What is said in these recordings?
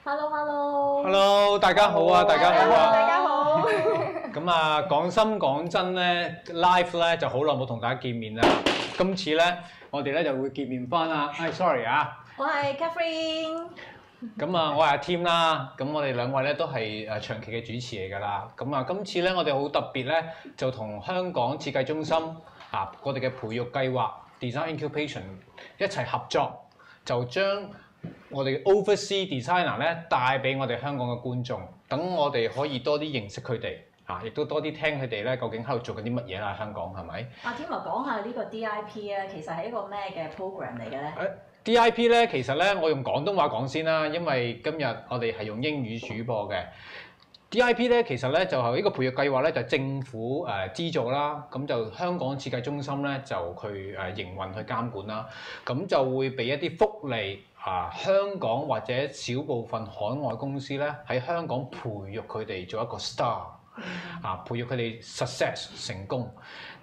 Hello， 大家好啊，大家好啊，大家好。咁啊，講心講真咧 ，live 咧就好耐冇同大家見面啦。今次咧，我哋咧就會見面翻啦。sorry 啊，我係 Catherine。咁啊，我係阿 Tim 啦。咁我哋兩位咧都係長期嘅主持嚟㗎啦。咁啊，今次咧我哋好特別咧，就同香港設計中心我哋嘅培育計劃 Design Incubation 一齊合作，就將我哋 Overseas Designer 咧帶俾我哋香港嘅觀眾，等我哋可以多啲認識佢哋，亦都多啲聽佢哋咧究竟喺度做緊啲乜嘢啦？香港係咪？阿天啊，講下呢個 DIP 啊，其實係一個咩嘅 program 嚟嘅咧？DIP 咧其實咧，我用廣東話講先啦，因為今日我哋係用英語主播嘅。DIP 咧其實咧就係呢個培育計劃咧，就政府資助啦，咁就香港設計中心咧就佢營運去監管啦，咁就會俾一啲福利。香港或者少部分海外公司咧喺香港培育佢哋做一個 star，培育佢哋 success 成功，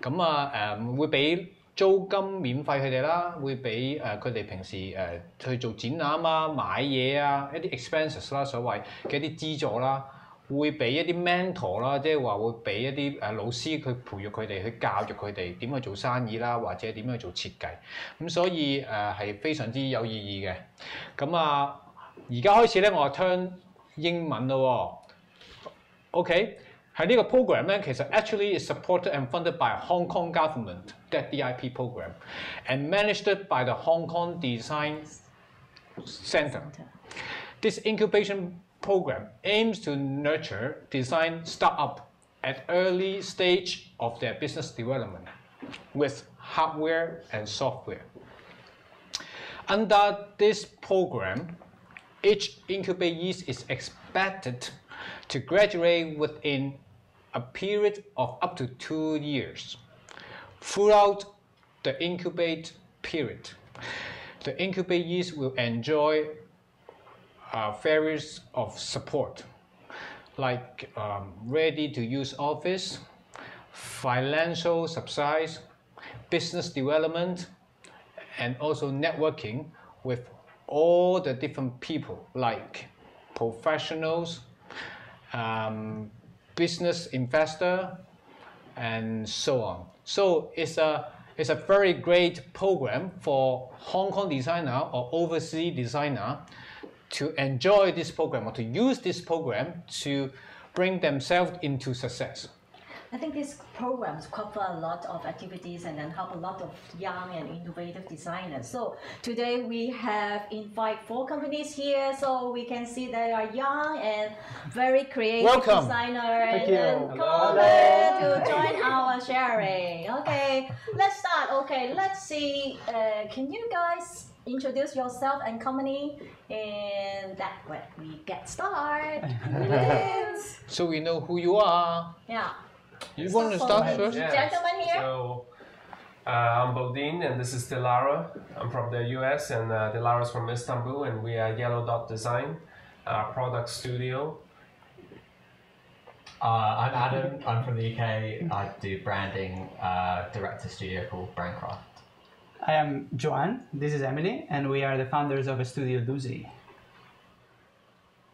咁會俾租金免費佢哋啦，會俾佢哋平時去做展覽啊、買嘢啊、一啲 expenses 啦，所謂嘅一啲資助啦。會俾一啲 mentor 啦，即係話會俾一啲老師去培育佢哋，去教育佢哋點去做生意啦，或者點樣去做設計。咁所以係非常之有意義嘅。咁而家開始咧，我就 turn 英文咯。OK， 喺呢個 program 咧，其實 actually is supported and funded by Hong Kong government that DIP program and managed by the Hong Kong Design Centre. This incubation program aims to nurture design startup at early stage of their business development with hardware and software. Under this program, each incubee is expected to graduate within a period of up to 2 years. Throughout the incubate period, the incubatees will enjoy various of support like ready-to-use office, financial subsidies, business development, and also networking with all the different people like professionals, business investor, and so on. So it's a very great program for Hong Kong designer or overseas designer to enjoy this program or to use this program to bring themselves into success. I think these programs cover a lot of activities and then help a lot of young and innovative designers. So today we have invited 4 companies here, so we can see they are young and very creative designers. Thank you. And come to join our sharing. Okay, let's start. Okay, let's see. Can you guys introduce yourself and company, and that way we get started. So we know who you are. Yeah. You want to start first? Yeah. Gentlemen here. So I'm Bodin, and this is Dilara. I'm from the US, and Dilara's from Istanbul, and we are Yellowdot Design product studio. I'm Adam. I'm from the UK. I do branding director studio called BrandCraft. I am Joan, this is Emily, and we are the founders of a studio Doozy.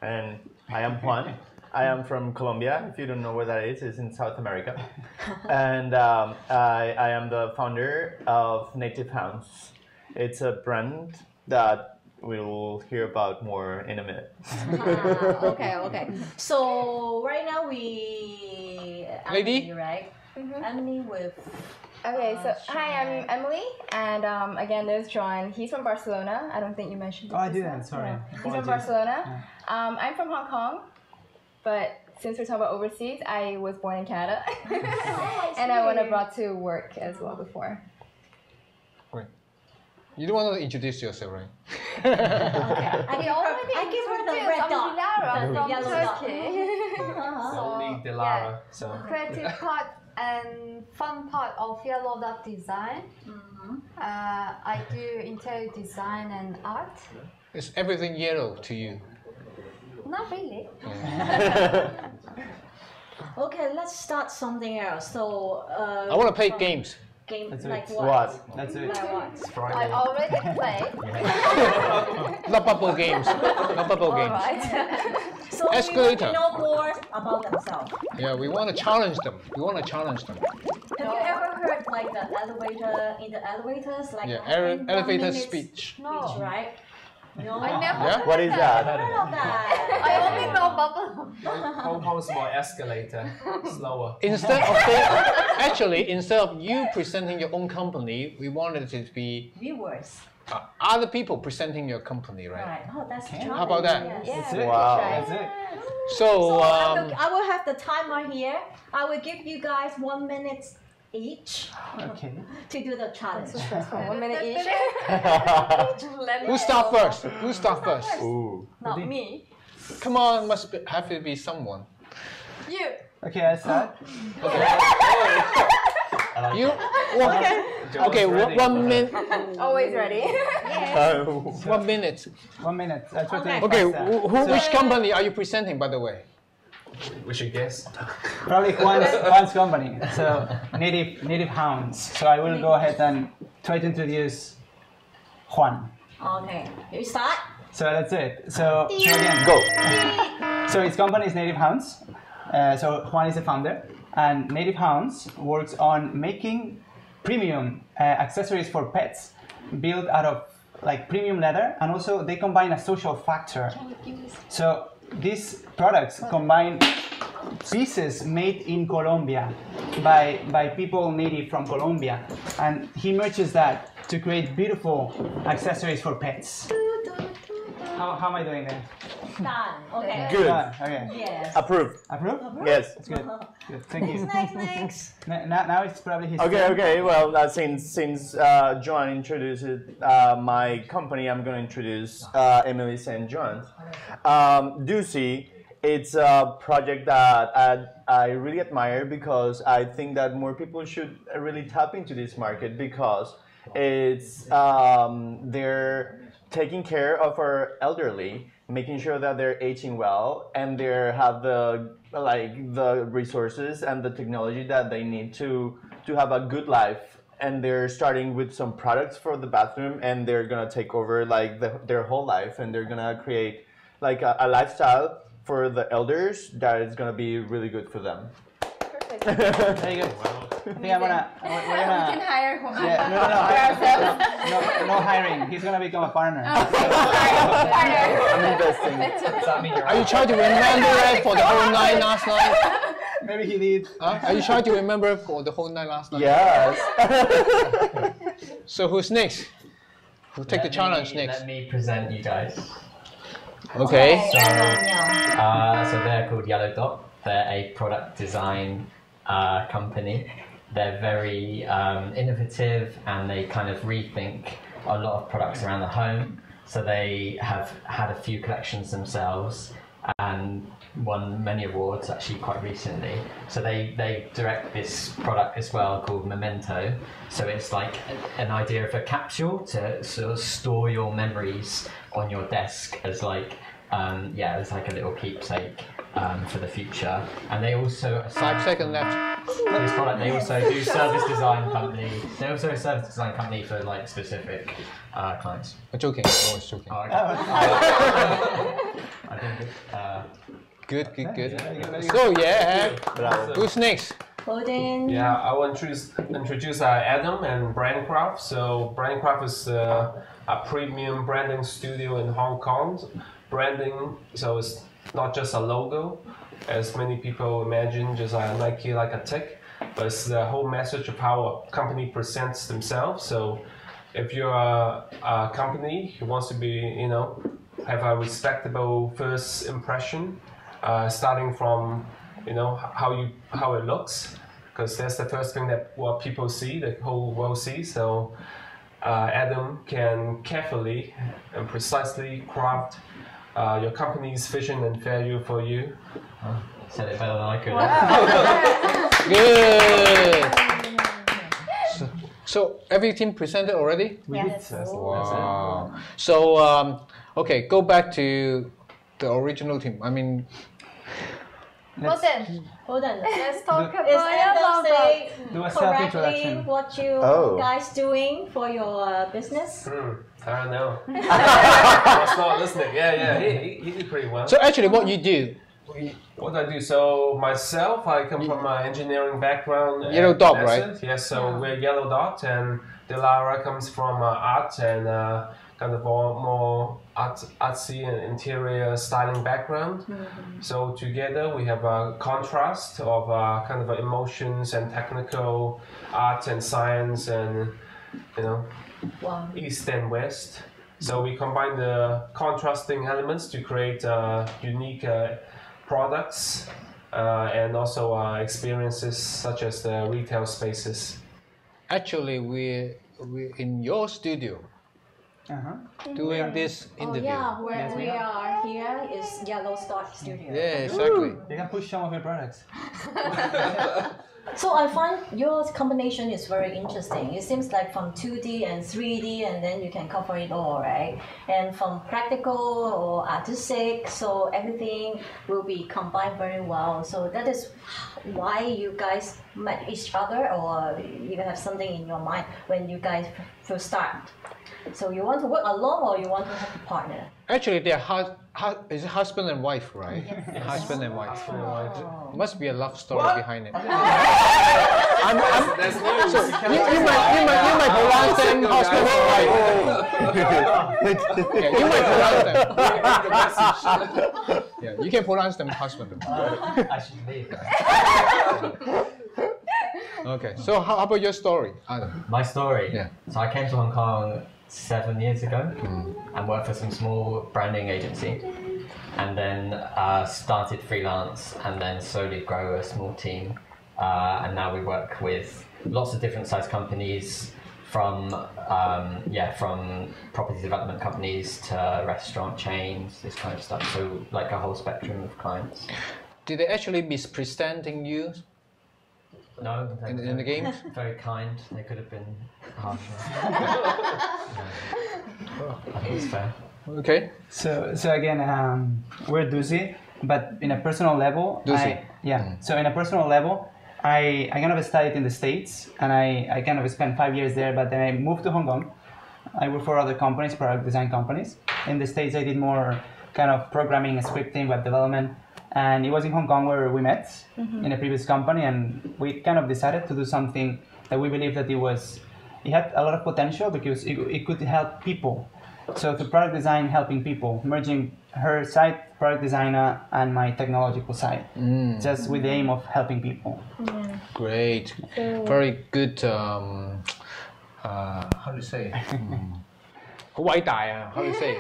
And I am Juan. I am from Colombia. If you don't know where that is, it's in South America. And I am the founder of Native Hounds. It's a brand that we'll hear about more in a minute. Okay. So right now we Lady, right? Emily with. Okay, so hi, I'm Emily, and again, there's Joan. He's from Barcelona. I don't think you mentioned it. Oh, I didn't, sorry. Yeah. He's from Barcelona. Yeah. I'm from Hong Kong, but since we're talking about overseas, I was born in Canada. And I went abroad to work as well before. Wait. You don't want to introduce yourself, right? I give her the red dot. Dilara from Turkey. Only Dilara. So Creative part and fun part of Yellowdot Design. I do interior design and art. Is everything yellow to you? Not really. Okay, let's start something else. So I want to play games. game That's like it. what? That's it. Like what? It's I Friday. already played. Not bubble games. Not bubble games. Alright. So we want Escalator. to know more about themselves. Yeah, we want to challenge them. We want to challenge them. Have you ever heard like the elevator in the elevators, like Yeah, having 1 elevator minute speech. No. right? No. I never Yeah? heard What is that? Heard of that. I only know bubble. Hong Kong's more escalator, slower. Instead of actually, instead of you presenting your own company, we wanted it to be Viewers. other people presenting your company, right? Right. Oh, that's Okay. charming. How about that? Yes. Yeah. That's it. Wow. That's it. So, So I will have the timer here. I will give you guys 1 minute each Okay. to do the challenge. 1 minute each. Let me who start know. first? Who start first? Ooh. Not me. Come on, have to be someone. You. Okay, I start. You okay? ready. 1 minute. Always ready. 1 minute. 1 minute. I try to Okay. make Okay, faster. which company are you presenting, by the way? We should guess. Probably Juan's company. So native Hounds. So I will go ahead and try to introduce Juan. Okay. You start. So that's it. So again, Go. So his company is Native Hounds. So Juan is the founder, and Native Hounds works on making premium accessories for pets, built out of like premium leather, and also they combine a social factor. So these products combine pieces made in Colombia by people native from Colombia, and he merges that to create beautiful accessories for pets. How am I doing there? Done. Okay. Good. Okay. Yes. Approve. Approve? Yes. That's good. Good. Thank you. Next. Now it's probably his Okay, turn. okay. Well, since Joan introduced my company, I'm going to introduce Emily's and Joan's. Doozy, it's a project that I really admire because I think that more people should really tap into this market because it's they're taking care of our elderly, making sure that they're aging well and they have the resources and the technology that they need to have a good life. And they're starting with some products for the bathroom, and they're gonna take over like their whole life, and they're gonna create like a lifestyle for the elders that is gonna be really good for them. Perfect. Very good. I think we're We gonna. can hire Juan. Yeah, ourselves. no hiring. He's gonna become a partner. I'm investing. Does that mean you're Are you trying to remember it for the whole night last night? Maybe he did. Huh? Are you trying to remember it for the whole night last night? Yes. So who's next? Who'll take the challenge next? Let me present you guys. Okay. So they're called Yellowdot. They're a product design company. They're very innovative, and they kind of rethink a lot of products around the home. So they have had a few collections themselves and won many awards actually quite recently. So they direct this product as well called Memento. So it's like an idea of a capsule to sort of store your memories on your desk as like as like a little keepsake for the future. And they also 5 seconds left. this product, they also do service design company. They also a service design company for like specific clients. I'm joking. I was joking. Oh, okay. I think Good. Very good. So yeah, Bravo. who's next? Bodin. Yeah, I will introduce Adam and BrandCraft. So BrandCraft is a premium branding studio in Hong Kong. Branding, so it's not just a logo, as many people imagine, just a Nike like a tick, but it's the whole message of how a company presents themselves. So if you're a company who wants to be, have a respectable first impression, starting from, how it looks, because that's the first thing that what people see, the whole world sees. So Adam can carefully and precisely craft your company's vision and value for you. said it better than I could. Good. So every team presented already? Yes. Wow. So okay, go back to the original team. I mean, Bodin, Bodin. let's talk Is about Adam Yellowdot. say Do a correctly self-introduction. what you Oh. guys doing for your business? I don't know. I was not listening. Yeah, he did pretty well. So actually, what you do? What I do, so myself, I come from an engineering background. Yellowdot, that's right? it. Yes, so we're Yellowdot, and Dilara comes from art and kind of more artsy and interior styling background. So together we have a contrast of kind of emotions and technical art and science and Wow. east and west. So we combine the contrasting elements to create unique products and also experiences such as the retail spaces. Actually, we're in your studio doing this Oh interview. yeah, where we are here is Yellowdot Studio. Yeah, exactly. You can push some of your products. So I find your combination is very interesting. It seems like from 2D and 3D, and then you can cover it all, right? And from practical or artistic, so everything will be combined very well. So that is why you guys met each other, or you have something in your mind when you guys first start. So you want to work alone, or you want to have a partner? Actually, they're is it husband and wife, right? Yes. Husband and wife. Oh. Must be a love story behind it. That's news. So you might pronounce them husband and wife. Yeah, you might pronounce them. Yeah, you can pronounce them husband and wife. I should leave. Okay, so how about your story, Adam? My story. Yeah. So I came to Hong Kong 7 years ago and worked for some small branding agency, and then started freelance, and then slowly grow a small team. And now we work with lots of different size companies, from property development companies to restaurant chains, this kind of stuff. So like a whole spectrum of clients. Did they actually mispresenting you No, in the game? very kind. They could have been harsher. I think it's fair. Okay. So again, we're Doozy, but in a personal level, Doozy. So in a personal level, I kind of studied in the States, and I kind of spent 5 years there. But then I moved to Hong Kong. I worked for other companies, product design companies. In the States, I did more kind of programming, scripting, web development. And it was in Hong Kong where we met in a previous company, and we kind of decided to do something that we believed that it had a lot of potential because it could help people. So the product design helping people, merging her side, product designer, and my technological side, just with the aim of helping people. Great. Very good. How do you say? 好偉大啊! How do you say?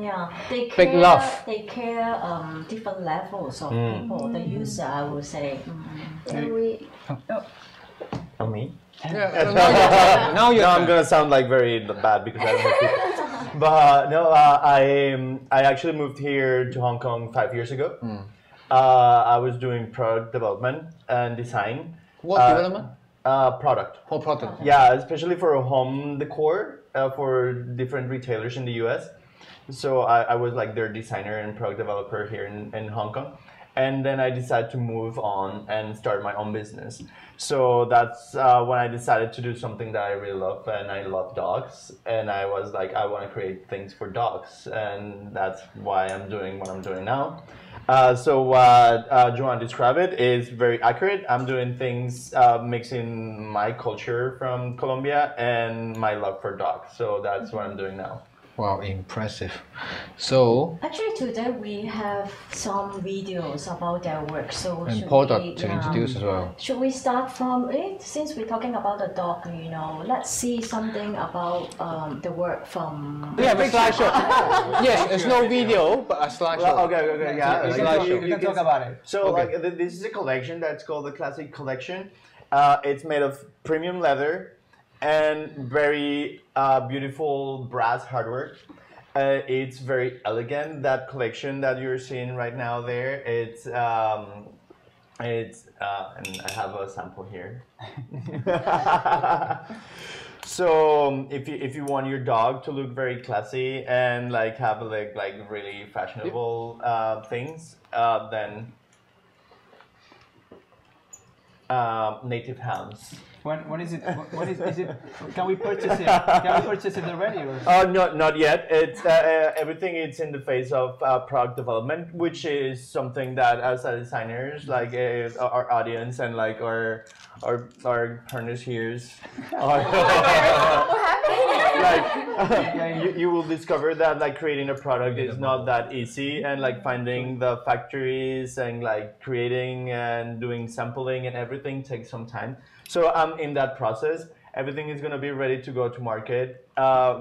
Yeah, they care, Big love. They care different levels of people. The user, I would say. And we Oh, me? Yeah, now you're I'm gonna sound like very bad because I don't have people. But no, I actually moved here to Hong Kong 5 years ago. I was doing product development and design. What development? Product. Whole product. Yeah, especially for home decor for different retailers in the US. So I was like their designer and product developer here in Hong Kong. And then I decided to move on and start my own business. So that's when I decided to do something that I really love, and I love dogs. And I was like, I want to create things for dogs, and that's why I'm doing what I'm doing now. So what Joan described it is very accurate. I'm doing things mixing my culture from Colombia and my love for dogs. So that's what I'm doing now. Wow, impressive. So, Actually, today we have some videos about their work. So and should product we, to introduce as well. Should we start from it? Since we're talking about the dog, let's see something about the work from. Yeah, a slideshow. Yes, it's no video, but a slideshow. Well, okay, yeah. You can talk about it. So this is a collection that's called the Classic Collection. It's made of premium leather and very beautiful brass hardware. It's very elegant. That collection that you're seeing right now there, it's and I have a sample here. So if you want your dog to look very classy and like have like really fashionable things, then Native Hounds. When is it? What is it? Can we purchase it? Can we purchase it already? Or? Not yet. It's everything. It's in the phase of product development, which is something that as a designers, like our audience and like our partners here, like you will discover that like creating a product is not that easy, and like finding the factories and like creating and doing sampling and everything takes some time. So I'm in that process. Everything is going to be ready to go to market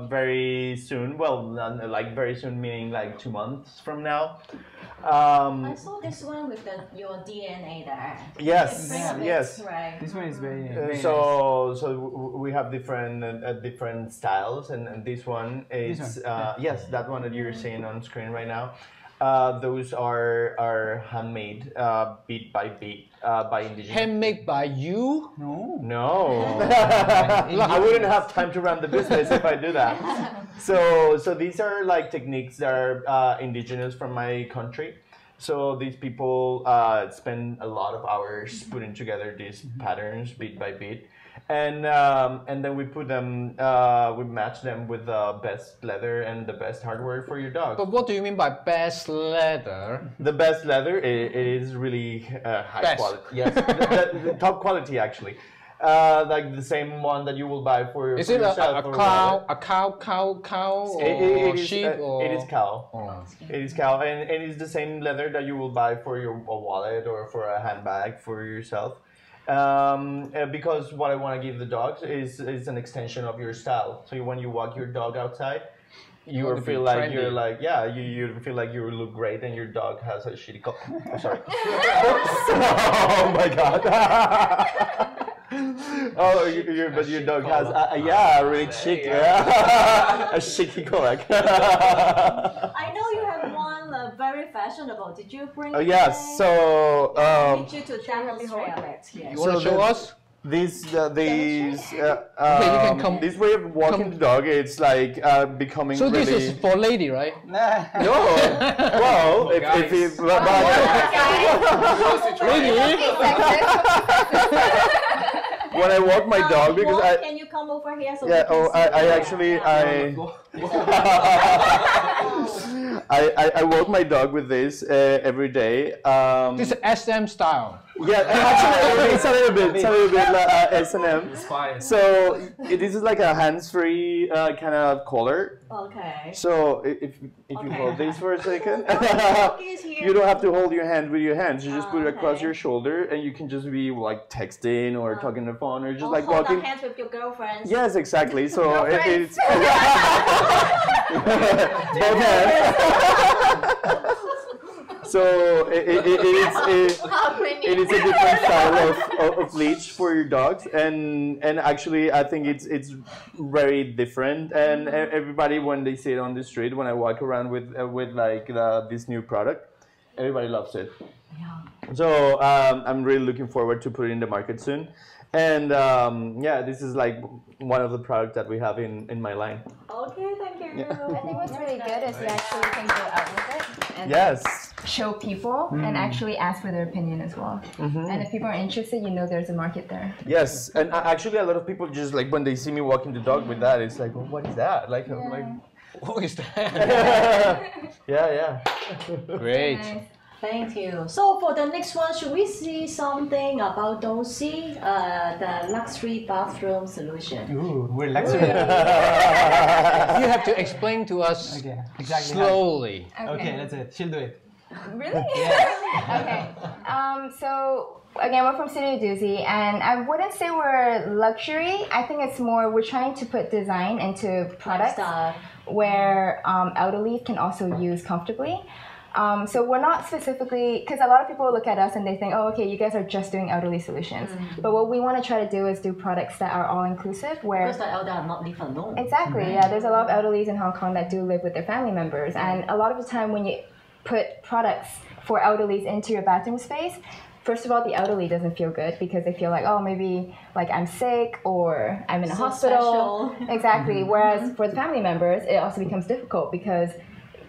very soon. Well, like very soon, meaning like 2 months from now. I saw this one with your DNA there. Yes, yes. Right. This one is very, very so we have different styles, and this one is yes, that one that you're seeing on screen right now. Those are handmade, beat by beat, by indigenous. Handmade by you? No. I wouldn't have time to run the business if I do that. So these are like techniques that are indigenous from my country. So these people spend a lot of hours putting together these patterns beat by beat. And then we put them, we match them with the best leather and the best hardware for your dog. But what do you mean by best leather? The best leather is really high quality. Yes, the top quality actually. Like the same one that you will buy for Is for it yourself. a cow, or sheep? Or... It is cow. Oh. It is cow, and it's the same leather that you will buy for your wallet or for a handbag for yourself. Because what I want to give the dogs is an extension of your style. So when you walk your dog outside, you feel like trendy. You're like, yeah, you feel like you look great and your dog has a shitty coat. Oh, sorry. Oh my god. Oh, but your dog has a really chic, a chic collar. I know you have one very fashionable. Did you bring? Oh yes. So I need you to demonstrate it here. You want to show us? This way of walking the dog, it's like becoming. So really... this is for lady, right? No. Well, if you. When I walk my dog, because can you come over here? So yeah. Oh, I walk my dog with this every day. This is SM style. Yeah, actually, it's a little bit like S&M. So this is like a hands-free kind of collar. Okay. So if you hold this for a second, you don't have to hold your hand with your hands. You just put it across your shoulder, and you can just be like texting or talking on the phone or just like hold walking. Hold hands with your girlfriends. Yes, exactly. So it's both hands. So it is a different style of leash for your dogs, and actually I think it's very different. And everybody, when they see it on the street, when I walk around with like this new product, everybody loves it. Yeah. So I'm really looking forward to put it in the market soon. And yeah, this is like one of the products that we have in my line. Okay, thank you. Yeah. I think what's really good is you actually can go out with it and show people and actually ask for their opinion as well. And if people are interested, you know there's a market there. Yes, and actually a lot of people just like when they see me walking the dog with that, it's like, well, what is that? Like, what is that? Yeah. Great. Nice. Thank you. So for the next one, should we see something about Doozy, the luxury bathroom solution? Ooh, we're luxury. You have to explain to us slowly. Okay, that's it. She'll do it. Really? Yeah. Okay. So again, we're from Studio Doozy, and I wouldn't say we're luxury. I think it's more we're trying to put design into products where elderly can also use comfortably. So we're not specifically, because a lot of people look at us and they think, oh, okay, you guys are just doing elderly solutions. But what we want to try to do is do products that are all-inclusive, where... Because the elder are not live alone. Exactly, yeah. There's a lot of elderlies in Hong Kong that do live with their family members. And a lot of the time when you put products for elderlies into your bathroom space, first of all, the elderly doesn't feel good because they feel like, oh, maybe like I'm sick or I'm in a hospital. Special. Exactly. Whereas for the family members, it also becomes difficult because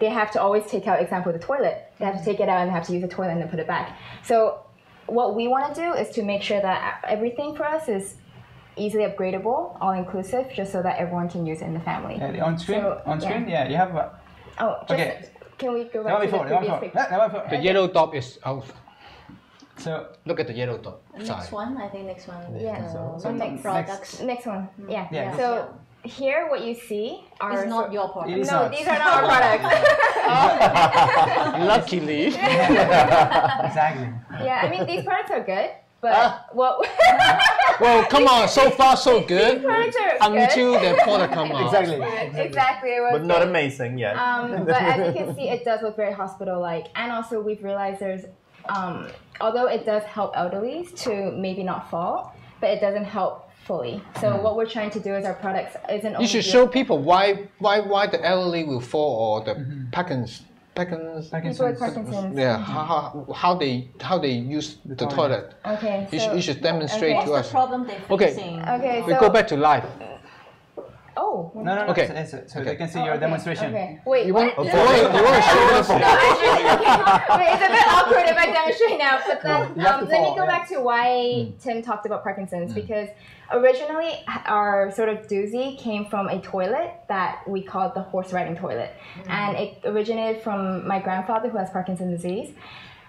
they have to always take out, example, the toilet. They have to take it out and have to use the toilet and then put it back. So what we want to do is to make sure that everything for us is easily upgradable, all inclusive, just so that everyone can use it in the family. Yeah, on screen, you have. Okay. Can we go back to the previous picture? The yellow dot is out. So look at the yellow dot. Next one, I think next one. Yeah. So next products. Next one. Yeah. Yeah. So here, what you see are It's not your product. It is no, not. these are not our products. Luckily. Exactly. Yeah, I mean these products are good, but what? Well, come on. So far, so good. These products are Until good. the product come out. Exactly. Exactly. It was But not good. amazing yet. But as you can see, it does look very hospital-like, and also we've realized there's, although it does help elderlies to maybe not fall, but it doesn't help fully. So what we're trying to do is our products isn't. You should show people why the elderly will fall or the Parkinson's. People with Parkinson's. Yeah, how they use the toilet. Okay. You should demonstrate okay. to What's us. the problem they're Okay. facing? Okay. We So, go back to live. Oh. No. Okay. So they can see your demonstration. Okay. Wait. You what? want to show us? No, actually, wait, it's a bit awkward if I demonstrate now, but then You have to let me fall, go yeah. back to why Tim talked about Parkinson's, because originally our sort of Doozy came from a toilet that we called the horse riding toilet, and it originated from my grandfather who has Parkinson's disease,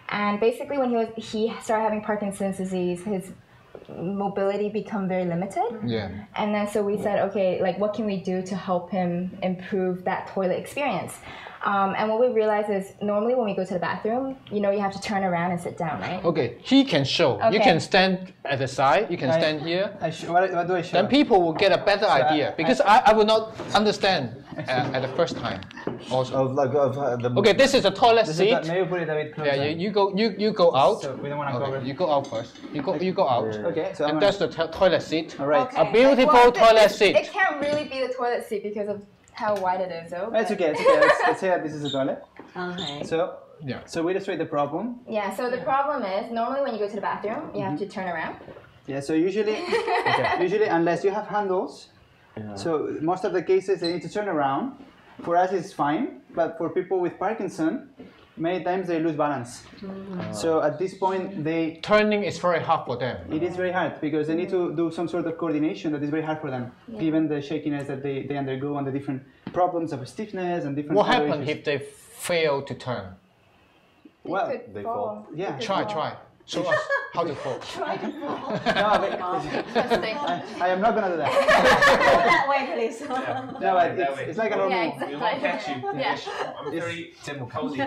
and basically when he started having Parkinson's disease, his mobility become very limited. Yeah. And then so we said, okay, like what can we do to help him improve that toilet experience? And what we realized is normally when we go to the bathroom, you have to turn around and sit down, right? Okay, he can show. You Okay. can stand at the side. You can stand here. What do I show? Then people will get a better idea because I will not understand at the first time. Also. The Okay, this is a toilet seat. Maybe put it a bit closer. Yeah, you go out. So we don't want to Okay, cover. you go out first. You go out. Okay, so I'm And gonna- that's the toilet seat. All right. A beautiful toilet seat. It can't really be the toilet seat because of how wide it is, though. It's but- okay. It's okay. Let's say that this is a toilet. Okay. Yeah. So we illustrate the problem. Yeah. So the problem is normally when you go to the bathroom, you have to turn around. Yeah. So usually, unless you have handles, so most of the cases they need to turn around. For us, it's fine, but for people with Parkinson, many times they lose balance. So at this point, Turning is very hard for them. it is very hard because they need to do some sort of coordination that is very hard for them, given the shakiness that they undergo and the different problems of stiffness and different. What other happens issues. if they fail to turn? Well, could they fall. fall. yeah. Try. Show us how to fall. No, but I am not gonna do that. That way, please. No, but it's like a normal. Yeah, exactly. We won't catch you. Yeah. I'm very cozy.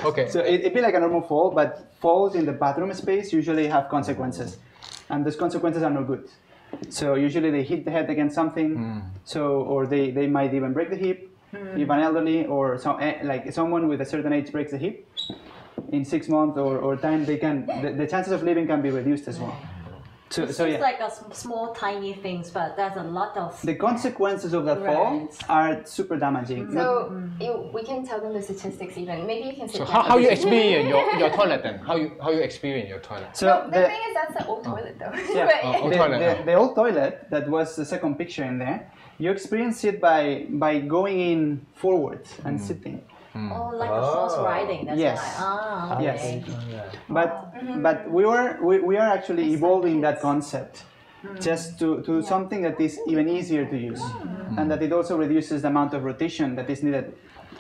Okay. So it'd be like a normal fall, but falls in the bathroom space usually have consequences, and those consequences are no good. So usually they hit the head against something, or they might even break the hip. If an elderly or like someone with a certain age breaks the hip, in 6 months or time the chances of living can be reduced as well. So It's yeah. like a small, tiny things, but there's a lot of. The consequences of that fall Right. are super damaging. So we can tell them the statistics even. Maybe you can sit So down. how you experience your toilet then? How you experience your toilet? So No, the thing is that's the old toilet though. Yeah. But- Old toilet. The old toilet that was the second picture in there, you experience it by going in forward and sitting. Oh, like a horse riding. That's Yes. why. Okay. Yes. But we are actually evolving that concept just to do something that is even easier to use, and that it also reduces the amount of rotation that is needed,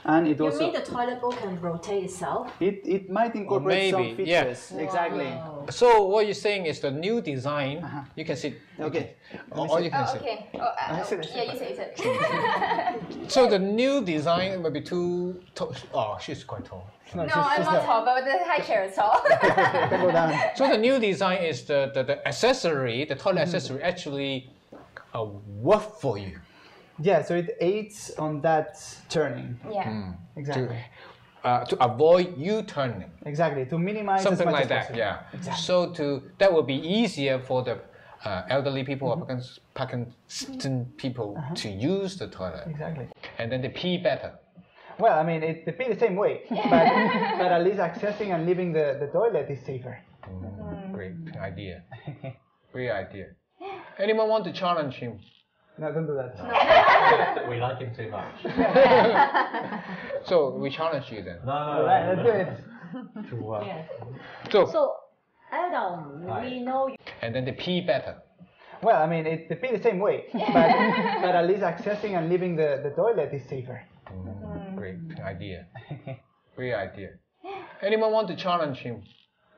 and it You also mean the toilet bowl can rotate itself? it might incorporate some maybe, yeah. features. Exactly. Wow. So what you're saying is the new design. You can sit. Okay. Or you can Oh, sit. okay. sit. Yeah, you say it. So the new design will be too. Oh, she's quite tall. No, I'm not tall, but the high chair is tall. Can go down. So the new design is the accessory, the toilet accessory actually work for you. Yeah, so it aids on that turning. Yeah. Exactly. To avoid you turning. Exactly. To minimize Something as much like as that, possible. yeah. So that will be easier for the elderly people or Parkinson people to use the toilet, Exactly. and then they pee better. Well, I mean, it be the same way, but at least accessing and leaving the toilet is safer. Great idea. Great idea. Anyone want to challenge him? No, don't do that. We like him too much. So we challenge you then. No, All right, let's do it. Yeah. So Adam, we know you. And then the P better. Well, I mean, it depends the same way, but at least accessing and leaving the toilet is safer. Great idea. Great idea. Anyone want to challenge him?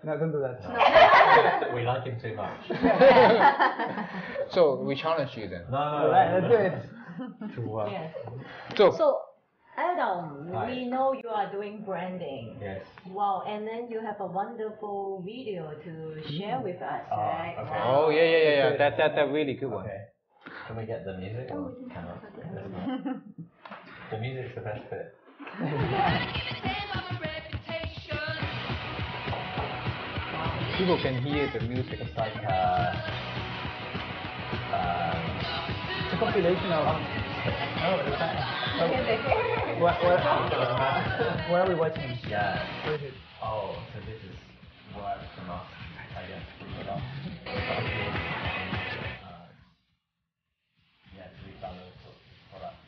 No, don't do that. We like him too much. So we challenge you then. All right, let's do it. Yes. So So Adam, Hi. we know you are doing branding. Yes. Wow, and then you have a wonderful video to share with us, Oh, right? okay. Wow. oh yeah. That really good one. Okay. Can we get the music or cannot? The music's the best bit. People can hear the music. It's like It's a compilation of. Oh, is that? Where are we watching? yeah. Where is it? Oh, so this is work from us, I guess. Yeah, so we've done all sorts of products.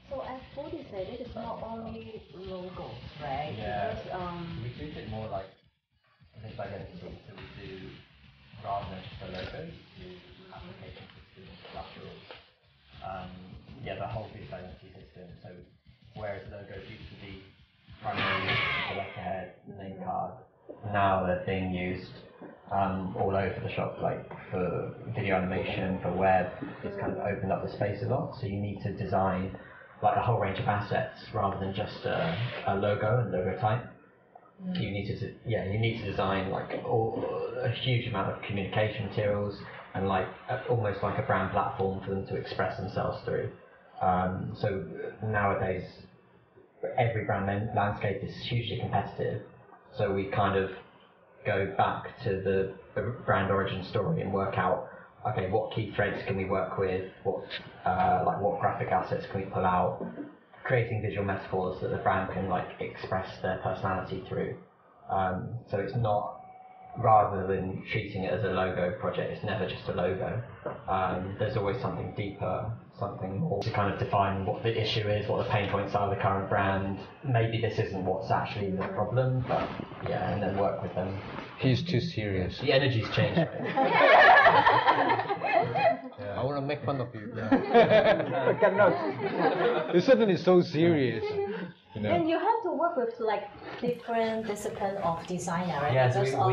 So as Bodin said, it is not only logos, right? Yeah. Because We treat it more like, I think like anything, so we do, rather than just a logo, we do application systems, collaterals, the whole big identity system. So whereas logos used to be primarily the letterhead, name card, now they're being used all over the shop, like for video animation, for web. It's kind of opened up the space a lot, so you need to design like a whole range of assets rather than just a logo and logo type. You need to design like a huge amount of communication materials and like almost like a brand platform for them to express themselves through. So nowadays, every brand landscape is hugely competitive. So we kind of go back to the brand origin story and work out, okay, what key threads can we work with? What graphic assets can we pull out? Creating visual metaphors that the brand can like express their personality through. So it's not, rather than treating it as a logo project, it's never just a logo. There's always something deeper, something more to kind of define what the issue is, what the pain points are of the current brand. Maybe this isn't what's actually the problem, but yeah, and then work with them. He's too serious. The energy's changed. I want to make fun of you. I cannot. You're suddenly so serious. You know. and you have to work with like different discipline of designer, right? Yeah, so Because,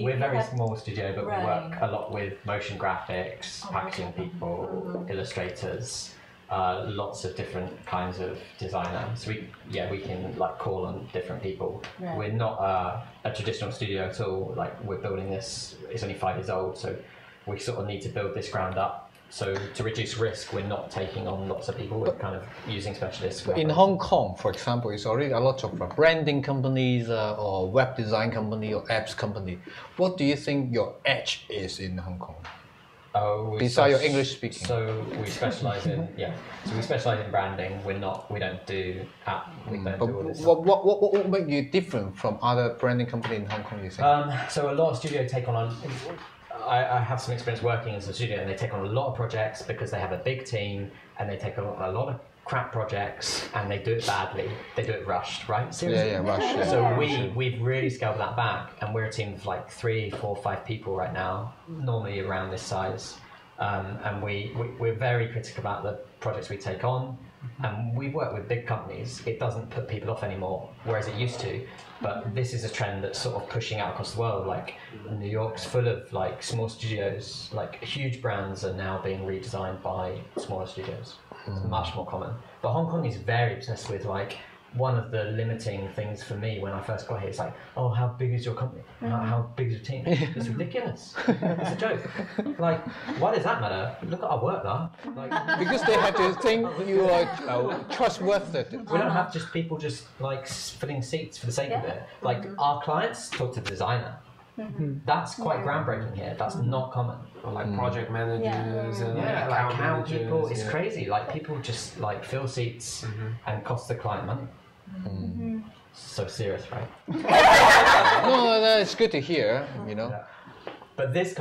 we're a very have- small studio, but Right. we work a lot with motion graphics, Oh, packaging motion. people, illustrators, lots of different kinds of designer. So we can like call on different people. Right. We're not a traditional studio at all. Like we're building this, it's only 5 years old, so we sort of need to build this ground up. So to reduce risk, we're not taking on lots of people. We're kind of using specialists. In Hong Kong, for example, it's already a lot of branding companies or web design company or apps company. What do you think your edge is in Hong Kong? Besides your English speaking. So we specialize in So we specialize in branding. We don't do app. We don't do all this. What would make you different from other branding company in Hong Kong? You think? So a lot of studios take on. I have some experience working as a studio, and they take on a lot of projects because they have a big team, and they take on a lot of crap projects, and they do it badly. They do it rushed, right? Seriously. Yeah, rushed. Yeah. So we've really scaled that back, and we're a team of like 3, 4, 5 people right now, normally around this size, and we're very critical about the projects we take on. And we work with big companies. It doesn't put people off anymore, whereas it used to. But this is a trend that's sort of pushing out across the world. Like New York's full of like small studios. Like huge brands are now being redesigned by smaller studios. It's much more common. But Hong Kong is very obsessed with like one of the limiting things for me when I first got here. It's like, oh, how big is your company? How big is your team? It's ridiculous. It's a joke. Like, why does that matter? Look at our work, though. Like, Because they have to think you are trustworthy. we don't have just people just like filling seats for the sake of it. Like our clients talk to the designer. That's quite groundbreaking here. That's not common. Or like project managers and Yeah, like account how managers. people, it's crazy. Like people just like fill seats and cost the client money. So serious, right? No, it's good to hear. You know. But this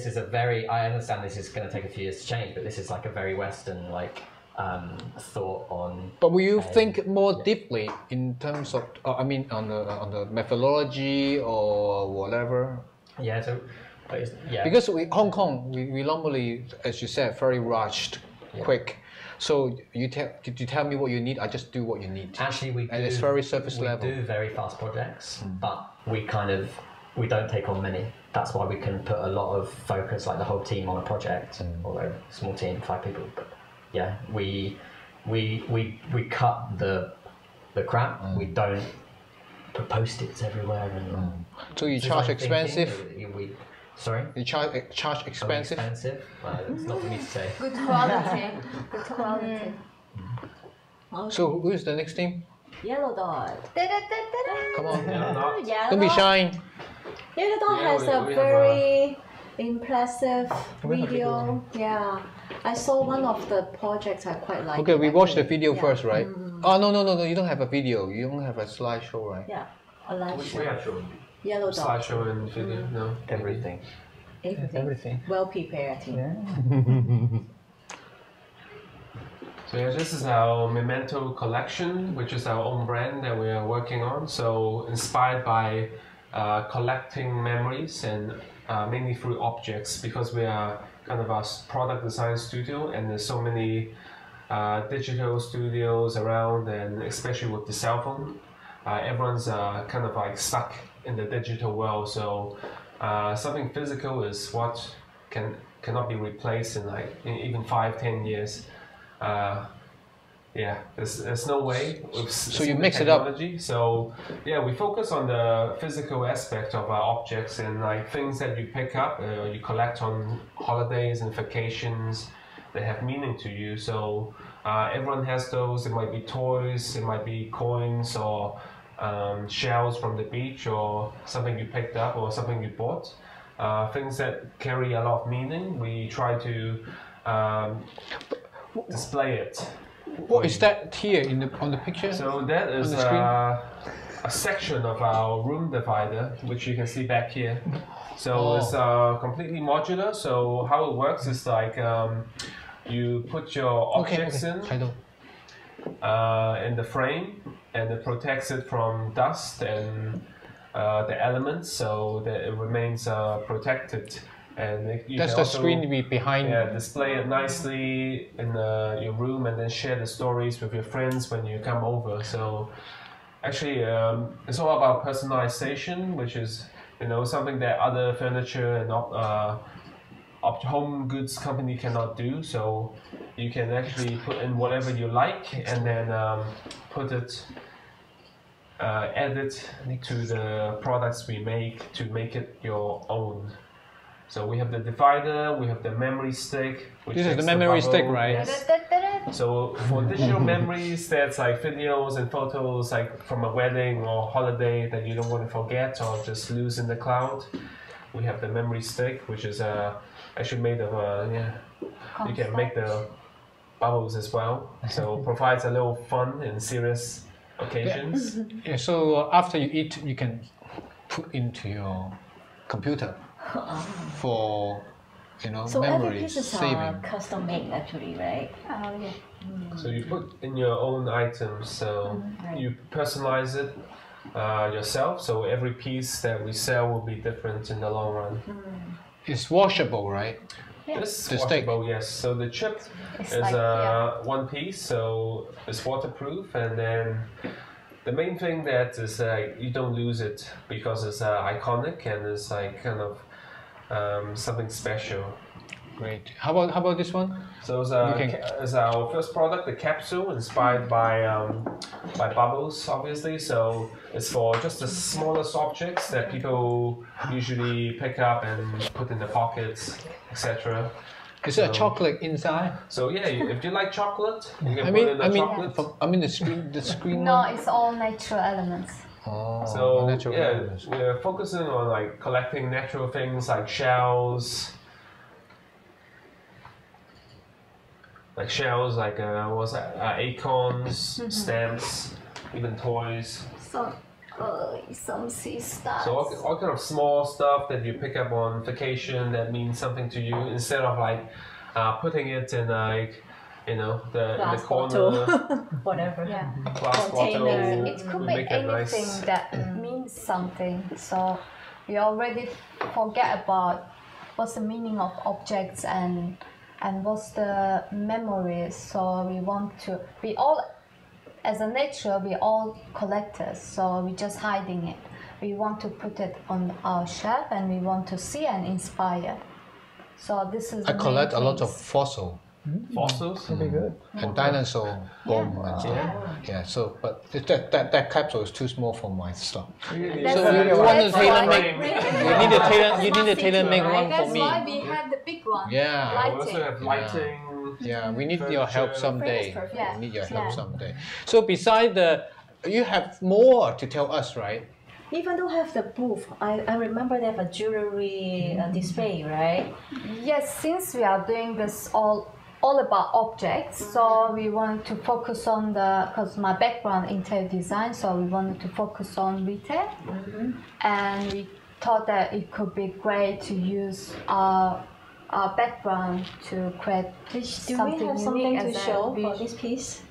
is a very, I understand this is going to take a few years to change, but this is like a very Western, like thought on. But will you think more deeply in terms of, I mean, on the methodology or whatever? Yeah, so yeah. Because Hong Kong, we normally, as you said, very rushed, quick. So you tell me what you need, I just do what you need. Actually, and it's very surface level. We do very fast projects, but we don't take on many. That's why we can put a lot of focus, like the whole team, on a project, although small team, 5 people. But yeah, we cut the crap. We don't put post-its everywhere. And so you charge expensive? Sorry? You charge expensive? Expensive? It's not for me to say. Good quality. Good quality. So who's the next team? Yellowdot. Come on. Yellowdot. Don't be shy. Yellowdot has a very impressive video. Yeah. I saw one of the projects I quite like. Okay, we watch the video first, right? Oh, no, you don't have a video. You only have a slideshow, right? Yeah, a live show. We actually Yellowdot. slideshow and video, no? Everything. Everything. Well prepared. Yeah. So yeah, this is our Memento collection, which is our own brand that we are working on. So inspired by collecting memories and mainly through objects, because we are kind of a product design studio, and there's so many digital studios around, and especially with the cell phone, everyone's kind of like stuck in the digital world. So something physical is what cannot be replaced in like even 5-10 years. Yeah, there's no way. So you mix it up. So yeah, we focus on the physical aspect of our objects and like things that you pick up, you collect on holidays and vacations that have meaning to you. So everyone has those. It might be toys, it might be coins, or shells from the beach, or something you picked up, or something you bought. Things that carry a lot of meaning. We try to display it. What is that here on the picture? So that is a section of our room divider, which you can see back here. So it's completely modular. So how it works is like you put your objects in the frame, and it protects it from dust and the elements, so that it remains protected. And that's the screen behind. Yeah, display it nicely in your room, and then share the stories with your friends when you come over. So actually, it's all about personalization, which is something that other furniture and home goods company cannot do. So you can actually put in whatever you like, and then add it to the products we make to make it your own. So we have the divider, we have the memory stick. This is the memory stick, right? Yes. So for digital memories, that's like videos and photos like from a wedding or holiday that you don't want to forget or just lose in the cloud. We have the memory stick, which is actually made of you can make the bubbles as well. So provides a little fun in serious occasions. Yeah, so after you eat, you can put into your computer. For so memory every piece is saving. Custom made actually, right? Yeah. So you put in your own items, so you personalize it yourself. So every piece that we sell will be different in the long run. It's washable, right? Yeah. It's The washable, yes. So the chip is one piece, so it's waterproof, and then the main thing that is you don't lose it because it's iconic and it's like kind of something special. Great. How about this one? So it's our first product, the capsule, inspired by bubbles, obviously. So it's for just the smallest objects that people usually pick up and put in their pockets, etc. Is there a chocolate inside? So yeah, if you like chocolate, you can put in chocolate. I mean the screen. No, it's all natural elements. Oh, so natural elements. we're focusing on like collecting natural things like shells, acorns, stamps, even toys. Some sea stars. So all kind of small stuff that you pick up on vacation that means something to you, instead of like putting it in like you know, the Glass corner, bottle, whatever. Yeah. glass bottle. Container. It could we be make it anything nice. that means something. So we already forget about what's the meaning of objects and what's the memories. So we want to, we all, as a nature, we all collectors. So we just hiding it. We want to put it on our shelf and we want to see and inspire. So this is. I the collect a main lot of things. fossil Fossils. Pretty good. and dinosaur bone and stuff. Yeah, so but that capsule is too small for my stuff. That's So why- you want to that's tailor why- make? You need to tailor make one That's for me. why we have the big one. Yeah. We also Lighting. have lighting. Yeah, we need your help Furniture. someday. Yeah. We need your help Yeah. someday. So beside you have more to tell us, right? Even though have the booth, I remember they have a jewelry display, right? Yes, since we are doing this all about objects, so we want to focus on because my background interior design, so we wanted to focus on retail, and we thought that it could be great to use our background to create Do we something have unique something as to a show for visual- this piece?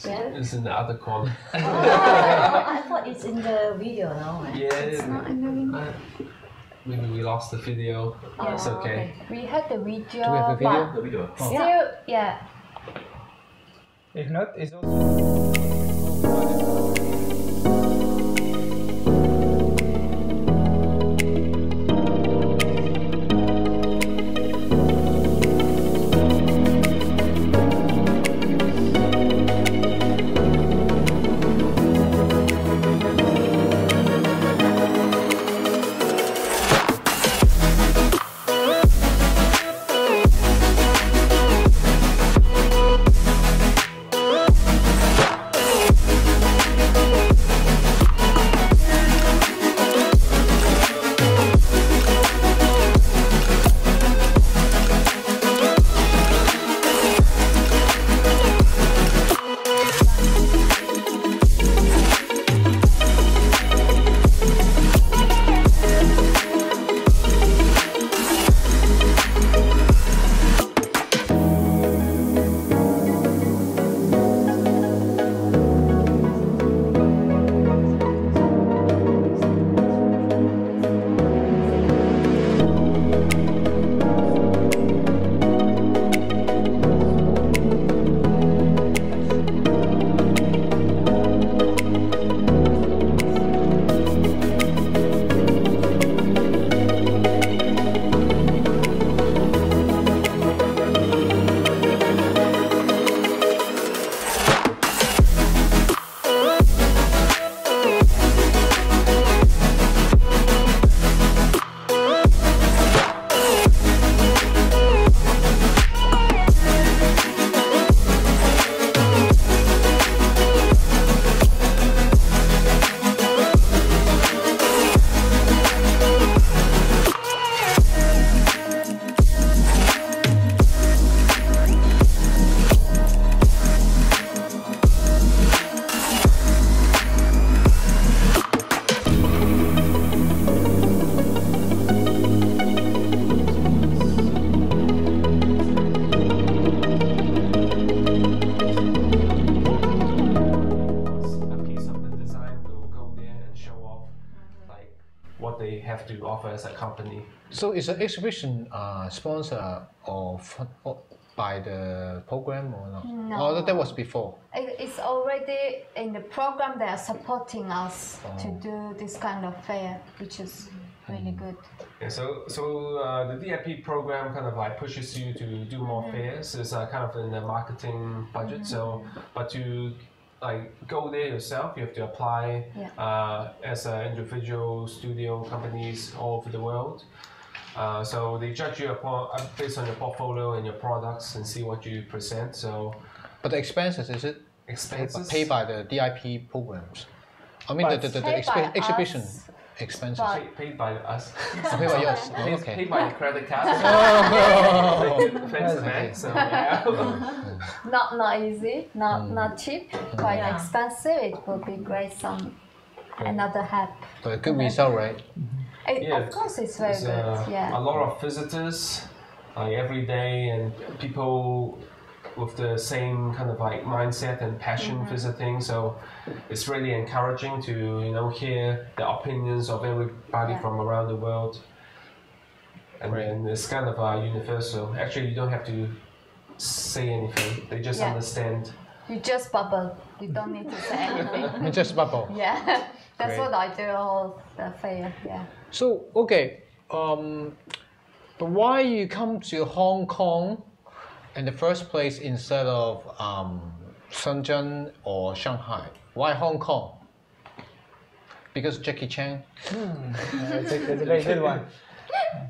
It's in the other corner. I thought it's in the video now. Right? Yeah. Maybe we lost the video. It's okay. We had the video. Do we have a video? but The video. Still, yeah. If not, it's also. what they have to offer as a company. So is the exhibition sponsored by the program or not? No. Oh, that was before. It's already in the program. They are supporting us to Oh. do this kind of fair, which is really good. Yeah, so the DIP program kind of like pushes you to do more fairs. It's kind of in the marketing budget. So, but to like go there yourself, you have to apply as an individual studio companies all over the world. So they judge you upon based on your portfolio and your products and see what you present. So, But the expenses, is it expenses paid by the DIP programs? I mean But the paid by exhibition us, expenses. but- paid by us. Paid by yours. Oh, okay. Paid by the credit card. Oh. Thanks to that. So yeah. Not easy, not cheap, quite expensive. It would be great another help. So a good result, right? Yeah, Of course, it's very There's good. a Yeah. lot of visitors, like every day, and people with the same kind of like mindset and passion visiting. So it's really encouraging to hear the opinions of everybody from around the world. And then it's kind of universal. Actually, you don't have to say anything. They just understand. You just bubble. You don't need to say anything. You just bubble. Yeah, that's Great. what I do all the fair. Yeah. So okay, but why you come to Hong Kong in the first place instead of Shenzhen or Shanghai? Why Hong Kong? Because Jackie Chan? It's a very good one.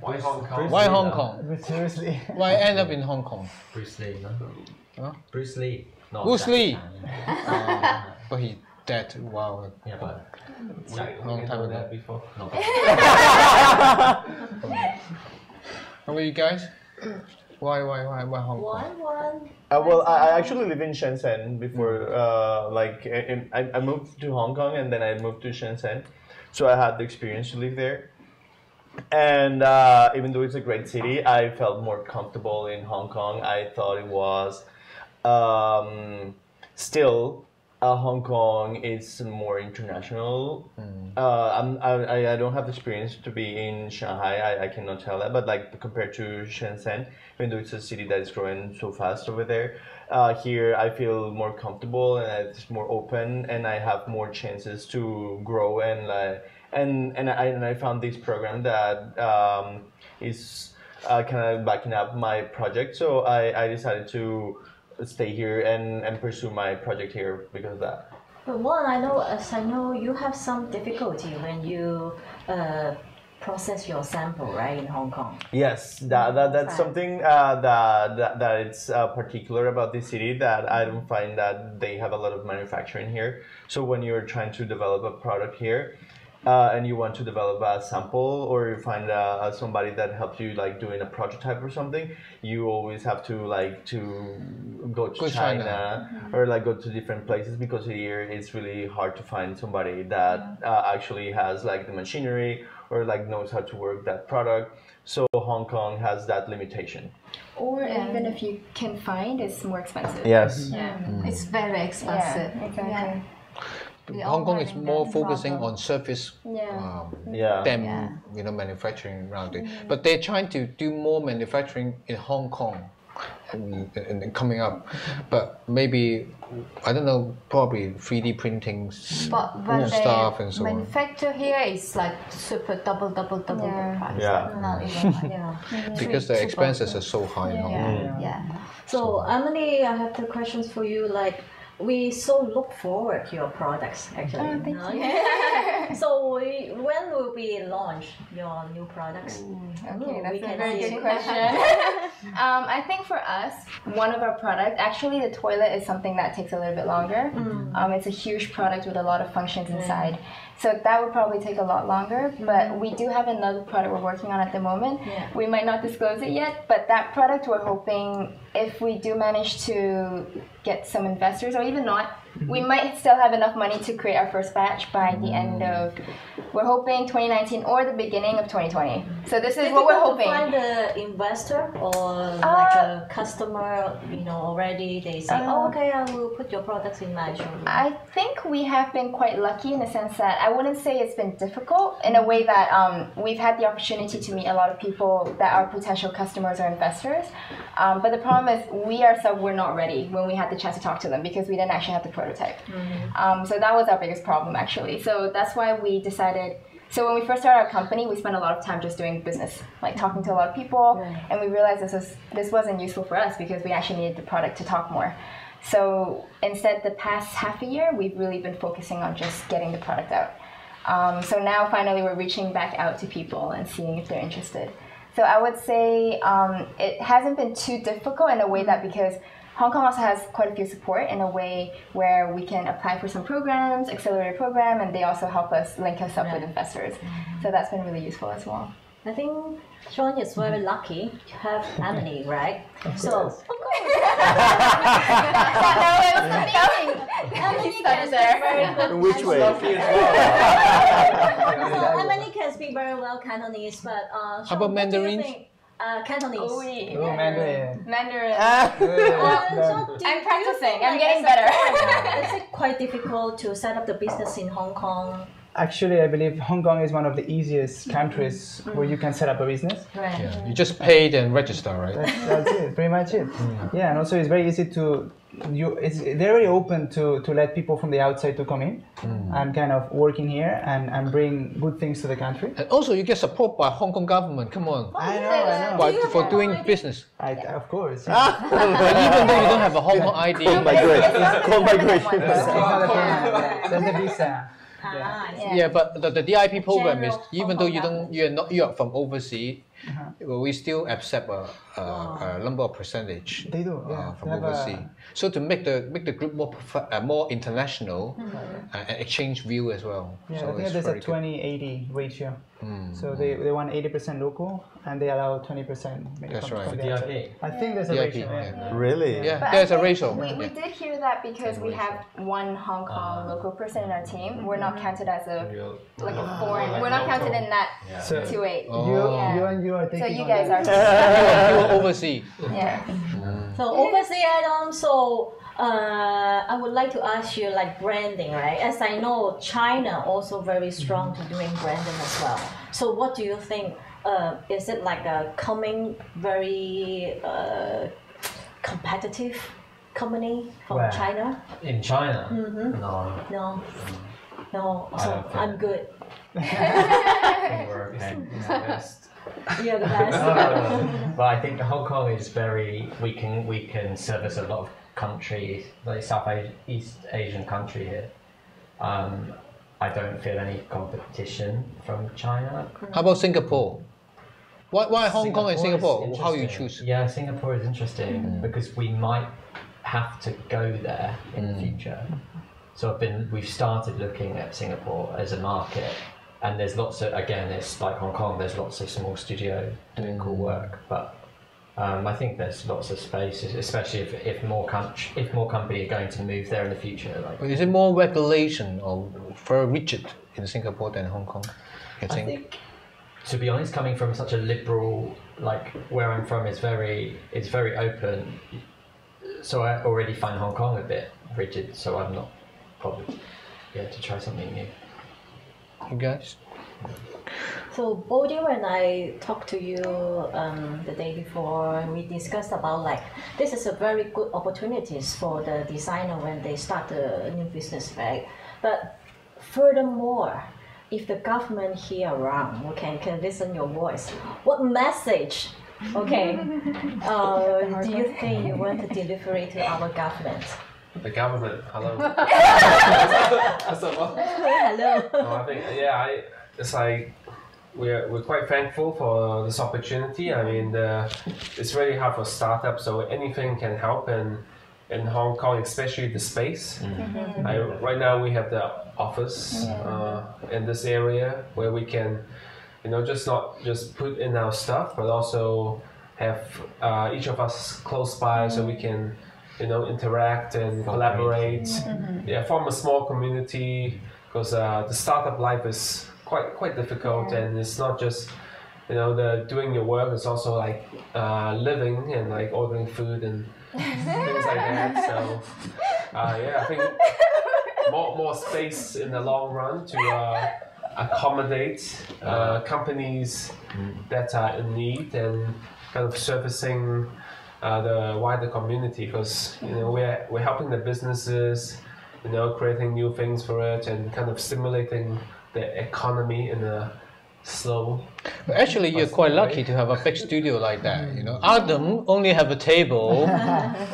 Why Hong Kong? Why Hong Kong? But seriously. Why end up in Hong Kong? Bruce Lee, no? Huh? Bruce Lee. Not Bruce Jackie Lee. Chan. But he dead. Wow. Yeah, but Long time ago. That before. not How about you guys? Why Hong Kong? One. Well, I actually live in Shenzhen before. I moved to Hong Kong and then I moved to Shenzhen, so I had the experience to live there. And even though it's a great city, I felt more comfortable in Hong Kong. I thought it was still Hong Kong is more international. I don't have the experience to be in Shanghai. I cannot tell that, but like compared to Shenzhen, even though it's a city that is growing so fast over there, here I feel more comfortable and it's more open, and I have more chances to grow and I found this program that is kind of backing up my project. So I decided to stay here and pursue my project here because of that. But Juan, I know you have some difficulty when you process your sample, right, in Hong Kong. Yes, that's something that it's particular about this city, that I don't find that they have a lot of manufacturing here. So when you're trying to develop a product here, and you want to develop a sample, or you find somebody that helps you like doing a prototype or something, you always have to go to China or like go to different places, because here it's really hard to find somebody that actually has like the machinery or like knows how to work that product. So Hong Kong has that limitation. Or even if you can find, it's more expensive. Yes. Yeah. It's very expensive. Yeah, exactly. Hong Kong is more focusing on service than manufacturing around it. But they're trying to do more manufacturing in Hong Kong and coming up. But maybe, I don't know, probably 3D printing But when stuff they and so on. manufacture here, it's like super double the price. Yeah. Like, not even like, Because the expenses are so high in Hong Kong. yeah. So Emily, I have two questions for you. Like, we so look forward to your products actually. Oh, thank you. So when will we launch your new products? Okay, that's we a can very see good it. question. I think for us, one of our products, actually the toilet is something that takes a little bit longer. It's a huge product with a lot of functions inside. So that would probably take a lot longer, but we do have another product we're working on at the moment. Yeah. We might not disclose it yet, but that product we're hoping, if we do manage to get some investors, or even not, we might still have enough money to create our first batch by the end of, we're hoping 2019 or the beginning of 2020. So this is what we're hoping. To find the investor or like a customer, already they say, okay, I will put your products in my showroom. I think we have been quite lucky in the sense that I wouldn't say it's been difficult, in a way that we've had the opportunity to meet a lot of people that are potential customers or investors. But the problem is we ourselves were not ready when we had the chance to talk to them, because we didn't actually have the prototype. So that was our biggest problem actually. So that's why we decided, so when we first started our company, we spent a lot of time just doing business, like talking to a lot of people, and we realized this wasn't useful for us because we actually needed the product to talk more. So instead, the past half a year, we've really been focusing on just getting the product out. So now finally we're reaching back out to people and seeing if they're interested. So I would say it hasn't been too difficult in a way that, because Hong Kong also has quite a few support in a way where we can apply for some programs, accelerator program, and they also help us link us up with investors. So that's been really useful as well. I think Joan is very lucky to have Emily, right? So, of course. Emily can speak very good. In which way? So Emily can speak very well Cantonese, but How about Mandarin? Cantonese. Oh, yeah. Oh, Mandarin. Mandarin. I'm practicing. I'm getting better. Is it quite difficult to set up the business in Hong Kong? Actually, I believe Hong Kong is one of the easiest countries where you can set up a business. Right. Yeah, you just pay and register, right? That's it, pretty much it. Yeah, and also it's very easy to, they're very open to let people from the outside to come in and kind of work in here and bring good things to the country. And also, you get support by Hong Kong government. Come on, I know. for doing business. Of course. Even though you don't have a Hong Kong ID. Migration. That's the visa. Yeah, but the DIP program is even though you're from overseas, we still accept a number of percentage They do, yeah. from overseas. So to make the group more international and exchange view as well. Yeah, So I think there's a 20-80 ratio. So they want 80% local and they allow 20%. maybe That's from right. the DIP. outside. I think there's a DIP, ratio. yeah. Really? Yeah, But there's I a think ratio. We did hear that because we have one Hong Kong local person in our team. We're not counted as a foreign. We're not counted in that So 2-8. you are taking So you on guys that. are. You were overseas. Yeah. So overseas, Adam, so I would like to ask you like branding, right? As I know, China also very strong to doing branding as well. So what do you think? Is it like a coming very competitive company from Where? China? In China? No. No. I So don't think- I'm good. I think we're okay. You're the best. But I think Hong Kong is we can service a lot of countries, like East Asian country here. I don't feel any competition from China. How about Singapore? Why Hong Kong and is Singapore? How you interesting. choose? Yeah, Singapore is interesting because we might have to go there in the future. So we've started looking at Singapore as a market, and there's lots of, again, it's like Hong Kong, there's lots of small studios doing cool work, but I think there's lots of space, especially if more companies are going to move there in the future. But is it more regulation or very rigid in Singapore than Hong Kong? You I think, to be honest, coming from such a liberal, like where I'm from, it's very open. So I already find Hong Kong a bit rigid. So I'm not probably to try something new. You guys? So Bodin, when I talked to you the day before, we discussed about like this is a very good opportunities for the designer when they start a new business, right? But furthermore, if the government here around, can listen your voice, what message, do you think you want to deliver it to our government? The government, hello. Hello. No, I think it's like we're quite thankful for this opportunity. I mean, it's really hard for startups, so anything can help in Hong Kong, especially the space. Right now we have the office in this area where we can, not just put in our stuff, but also have each of us close by so we can, interact and collaborate. Form a small community, because the startup life is quite difficult, and it's not just the doing your work. It's also like living and like ordering food and things like that. So I think more space in the long run to accommodate companies that are in need and kind of servicing the wider community, because we're helping the businesses, creating new things for it and kind of stimulating the economy in a slow. Actually, you're quite lucky to have a big studio like that. Adam only have a table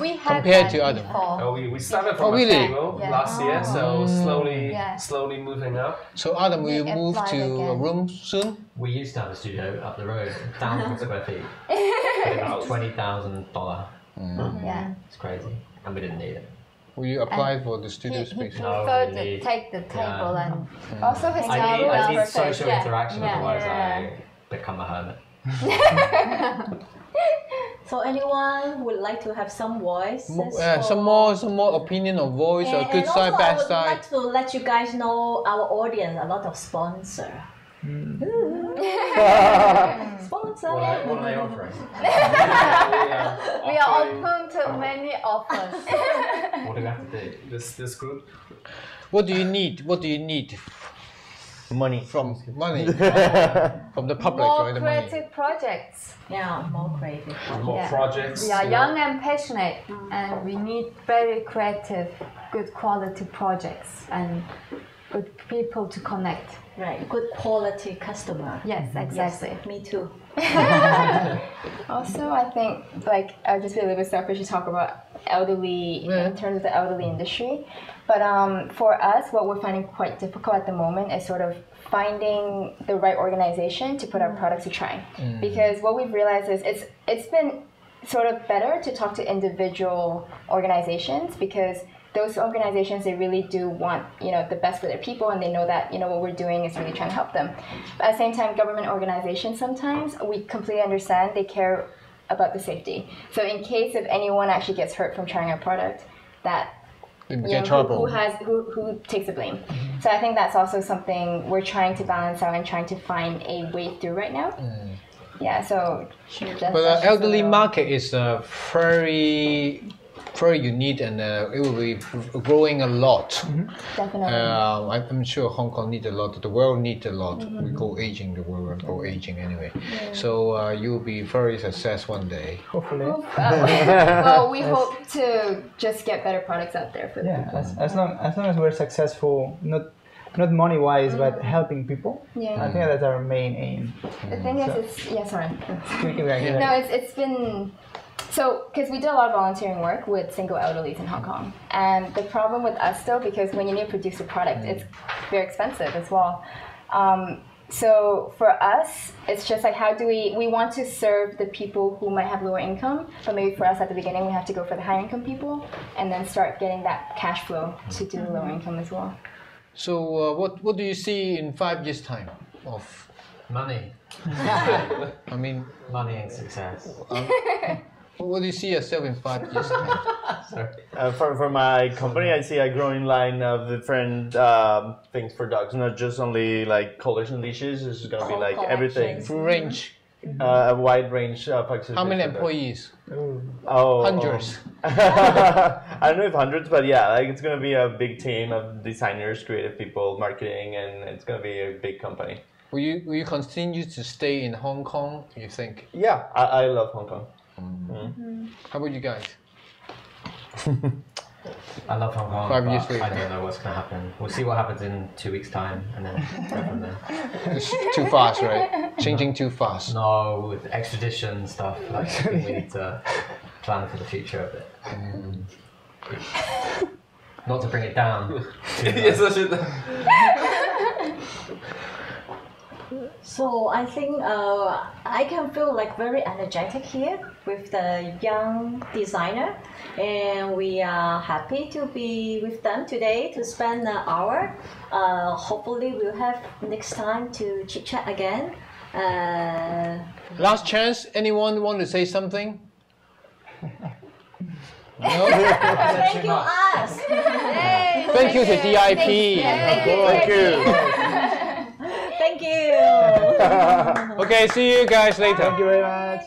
We had compared that to Adam. before. We started from really? a table last year, so slowly moving up. So Adam, will you We move applied to a again. room soon? We used to have a studio up the road, 1,000 square feet, about $20,000. Yeah. It's crazy, and we didn't need it. Will you apply for the He studio space? preferred we to need- take the table and Also, his I table need- is I need perfect. social Yeah. interaction, Yeah. otherwise Yeah. I become a hermit. So anyone would like to have some voice? Some more opinion or voice or good and side, also bad I would side. like to let you guys know our audience, a lot of sponsor. Sponsor. sponsor? What are they offering? We are open to many offers. What do we have to do? This group. What do you need? What do you need Money. from money from the public? More Right, the money. creative projects. Yeah, more creative. More Yeah. projects. We are young and passionate, and we need very creative, good quality projects and good people to connect. Right, good quality customer. Yes, exactly. Yes, me too. Also, I think, like, I'll just be a little bit selfish to talk about elderly in terms of the elderly industry. But for us, what we're finding quite difficult at the moment is sort of finding the right organization to put our products to try. Because what we've realized is it's been sort of better to talk to individual organizations, because those organizations, they really do want, you know, the best for their people, and they know that, you know, what we're doing is really trying to help them. But at the same time, government organizations, sometimes we completely understand they care about the safety. So in case if anyone actually gets hurt from trying our product, that You you get know, trouble. who takes the blame. So I think that's also something we're trying to balance out and trying to find a way through right now. Yeah, so just, But the elderly market is very unique, and it will be growing a lot. definitely. I'm sure Hong Kong needs a lot. The world needs a lot. We go aging. The world will go aging anyway. So you'll be very successful one day. Hopefully. Well, we hope to just get better products out there for the Yeah, people. as long as we're successful, not money wise, but helping people. Yeah. I think that's our main aim. The thing is, it's sorry. No, No, it's been so because we do a lot of volunteering work with single elderlies in Hong Kong, and the problem with us still, because when you need to produce a product, it's very expensive as well. So for us, it's just like, how do we want to serve the people who might have lower income, but maybe for us at the beginning we have to go for the higher income people, and then start getting that cash flow to do the lower income as well. So what do you see in 5 years' time of? Money. I mean, Money and success. what do you see yourself in 5 years' time? For my company, I see a growing line of different things for dogs, not just only like collars and leashes. It's going to be like everything, Full range. a wide range of accessories. How many for dogs. employees? Oh, Hundreds. I don't know if hundreds, but yeah, like it's going to be a big team of designers, creative people, marketing, and it's going to be a big company. Will you continue to stay in Hong Kong, you think? Yeah, I love Hong Kong. How about you guys? I love Hong Kong, 5 years but I later. don't know what's going to happen. We'll see what happens in 2 weeks' time, and then go from there. It's too fast, right? Changing too fast. No, with extradition stuff, like, I think we need to plan for the future a bit. Not to bring it down. too much. Yes, I should. So I think I can feel like very energetic here with the young designer, and we are happy to be with them today to spend an hour. Hopefully we'll have next time to chit chat again. Last chance. Anyone want to say something? No? Thank you, us. Thank you to DIP. Thank you. Thank you. Okay, see you guys later. Thank you very much.